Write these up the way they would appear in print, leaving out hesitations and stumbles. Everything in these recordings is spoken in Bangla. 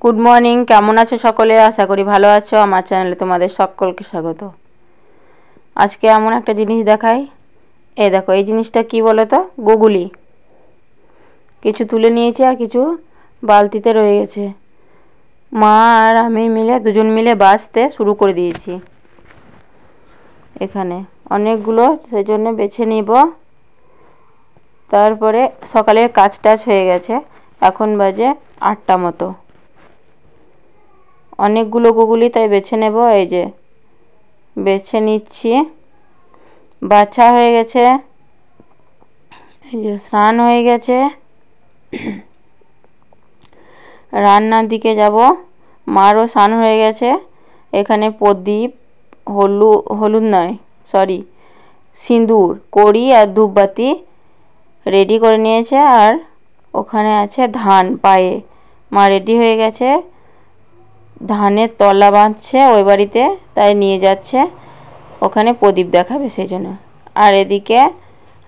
গুড মর্নিং, কেমন আছো সকলে? আশা করি ভালো আছো। আমার চ্যানেলে তোমাদের সকলকে স্বাগত। আজকে এমন একটা জিনিস দেখাই। এই দেখো, এই জিনিসটা কি বলো তো? গুগলি। কিছু তুলে নিয়েছি আর কিছু বালতিতে রয়ে গেছে। মা আর আমি মিলে দুজন মিলে বাছতে শুরু করে দিয়েছি। এখানে অনেকগুলো, সেই জন্য বেছে নিব। তারপরে সকালের কাজ টাজ হয়ে গেছে, এখন বাজে 8টা মতো। অনেকগুলো গুগলি, তাই বেছে নেব। এই যে বেছে নিচ্ছি। বাছা হয়ে গেছে। এই যে স্নান হয়ে গেছে। রান্নার দিকে যাব। মারও স্নান হয়ে গেছে। এখানে প্রদীপ, হলুদ নয়, সরি, সিঁদুর, কড়ি আর ধূপবাতি রেডি করে নিয়েছে। আর ওখানে আছে ধান পায়ে। মা রেডি হয়ে গেছে, ধানের তলা বাঁধছে ওই বাড়িতে, তাই নিয়ে যাচ্ছে। ওখানে প্রদীপ দেখাবে সেই জন্য। আর এদিকে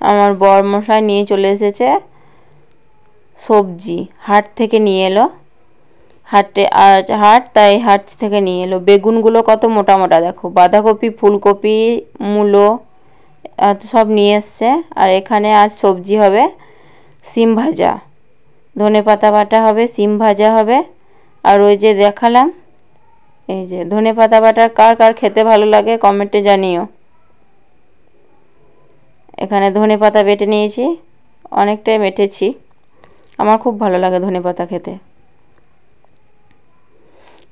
আমার বরমশাই নিয়ে চলে এসেছে সবজি। হাট থেকে নিয়ে এলো। হাটে আজ হাট, তাই হাট থেকে নিয়ে এলো। বেগুনগুলো কত মোটা মোটা দেখো। বাঁধাকপি, ফুলকপি, মূলো সব নিয়ে এসছে। আর এখানে আজ সবজি হবে সিম ভাজা, ধনেপাতা বাটা হবে, সিম ভাজা হবে। আর ওই যে দেখালাম, এই যে ধনেপাতা বাটা কার কার খেতে ভালো লাগে কমেন্টে জানিও। এখানে ধনেপাতা বেটে নিয়েছি, অনেকটাই বেটেছি। আমার খুব ভালো লাগে ধনেপাতা খেতে।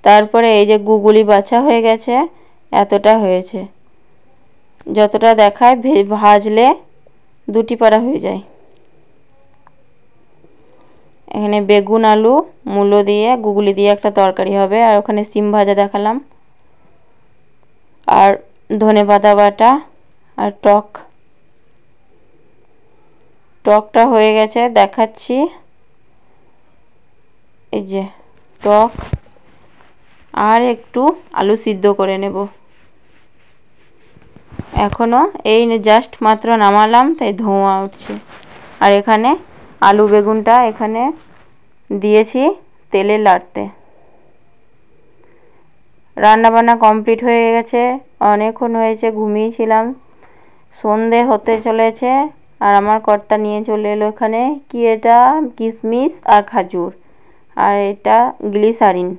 তারপরে এই যে গুগলি বাছা হয়ে গেছে, এতটা হয়েছে। যতটা দেখায় ভাজলে 2টি পাড়া হয়ে যায়। এখানে বেগুন, আলু, মূলো দিয়ে গুগলি দিয়ে একটা তরকারি হবে। আর ওখানে সিম ভাজা দেখালাম, আর ধনেপাতা বাটা আর টকটা হয়ে গেছে, দেখাচ্ছি। এই যে টক, আর একটু আলু সিদ্ধ করে নেব। এখনো এই জাস্ট মাত্র নামালাম, তাই ধোঁয়া উঠছে। আর এখানে আলু বেগুনটা এখানে দিয়েছি তেলে লাড়তে। রান্নাবান্না কমপ্লিট হয়ে গেছে, অনেকক্ষণ হয়েছে, ঘুমিয়েছিলাম। সন্ধে হতে চলেছে। আর আমার কর্তা নিয়ে চলে এলো এখানে কি, এটা কিশমিশ আর খাজুর, আর এটা গ্লিসারিন।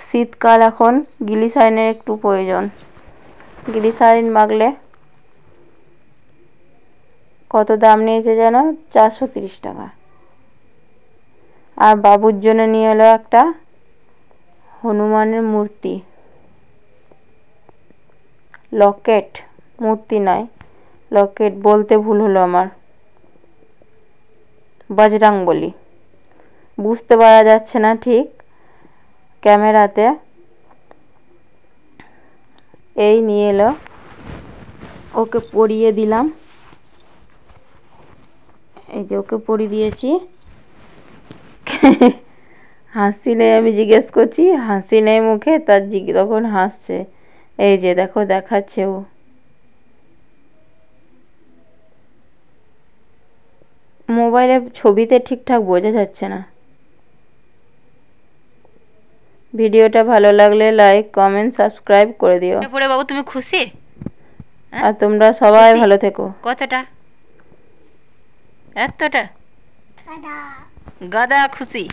শীতকাল, এখন গ্লিসারিনের একটু প্রয়োজন। গ্লিসারিন মাখলে কত দাম নিয়েছে যেন, 430 টাকা। আর বাবুর জন্য নিয়ে এলো একটা হনুমানের মূর্তি, লকেট, মূর্তি নয়, লকেট বলতে ভুল হলো আমার, বজরং বলি। বুঝতে পারা যাচ্ছে না ঠিক ক্যামেরাতে। এই নিয়ে এলো, ওকে পরিয়ে দিলাম। এই যে ওকে পরিয়ে দিয়েছি। হাসি নেই, আমি জিজ্ঞেস করছি, হাসি নেই মুখে, তার তখন হাসছে। এই যে দেখো, দেখাচ্ছে ও। মোবাইলে ছবিতে ঠিকঠাক বোঝা যাচ্ছে না। ভিডিওটা ভালো লাগলে লাইক, কমেন্ট, সাবস্ক্রাইব করে দিও। পরে বাবু তুমি খুশি? আর তোমরা সবাই ভালো থেকো। কতটা? এতটা গাদা খুশি।